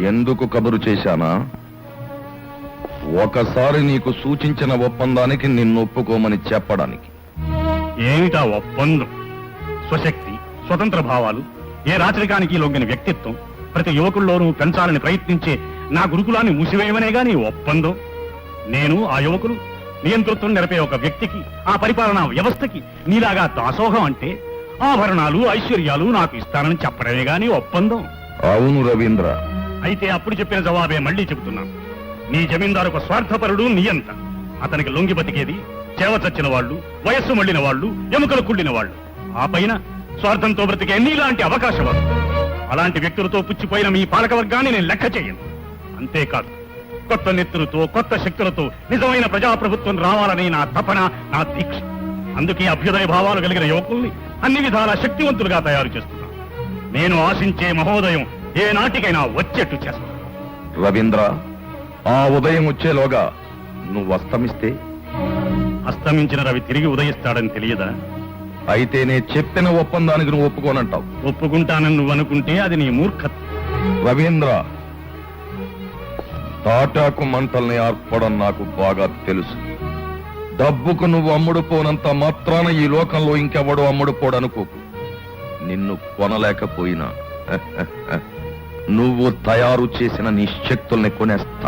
ఎందుకు కబురు చేశానా? ఒకసారి నీకు సూచించిన ఒప్పందానికి నిన్ను ఒప్పుకోమని చెప్పడానికి. ఏమిటా ఒప్పందం? స్వశక్తి, స్వతంత్ర భావాలు, ఏ రాచరికానికి లొంగిన వ్యక్తిత్వం, ప్రతి యువకుల్లోనూ పెంచాలని ప్రయత్నించే నా గురుకులాన్ని మూసివేయమనేగా నీ ఒప్పందం. నేను ఆ యువకులు నియంతృత్వం నెరపే ఒక వ్యక్తికి, ఆ పరిపాలనా వ్యవస్థకి నీలాగా దాసోహం అంటే ఆభరణాలు, ఐశ్వర్యాలు నాకు ఇస్తానని చెప్పడమే గాని ఒప్పందం. అవును రవీంద్ర. అయితే అప్పుడు చెప్పిన జవాబే మళ్ళీ చెబుతున్నాను. నీ జమీందారు ఒక స్వార్థపరుడు, నియంత. అతనికి లొంగి బతికేది చేవ చచ్చిన వాళ్ళు, వయస్సు మళ్లిన వాళ్ళు, ఎముకలు కుళ్ళిన వాళ్ళు. ఆ పైన స్వార్థంతో బ్రతికే నీలాంటి అవకాశవాదు. అలాంటి వ్యక్తులతో పుచ్చిపోయిన మీ పాలకవర్గాన్ని నేను లెక్క చేయను. అంతేకాదు, కొత్త నెత్తులతో, కొత్త శక్తులతో నిజమైన ప్రజాప్రభుత్వం రావాలని నా తపన, నా దీక్ష. అందుకే అభ్యుదయ భావాలు కలిగిన యువకుల్ని అన్ని విధాల శక్తివంతులుగా తయారు చేస్తున్నాను. నేను ఆశించే మహోదయం ఏ నాటికైనా వచ్చేట్టు చేస్తాను. రవీంద్ర, ఆ ఉదయం వచ్చేలోగా నువ్వు అస్తమిస్తే? అస్తమించిన రవి తిరిగి ఉదయిస్తాడని తెలియదా? అయితే నే చెప్పిన ఒప్పందానికి నువ్వు ఒప్పుకోనంటావు. ఒప్పుకుంటానని నువ్వు అనుకుంటే అది నీ మూర్ఖత్వం. రవీంద్ర, తాటాకు మంటల్ని ఆర్పడం నాకు బాగా తెలుసు. డబ్బుకు నువ్వు అమ్ముడు పోనంత మాత్రాన ఈ లోకంలో ఇంకెవడు అమ్ముడు పోడనుకోకు. నిన్ను కొనలేకపోయినా నువ్వు తయారు చేసిన నీ శక్తుల్ని కొనేస్తా.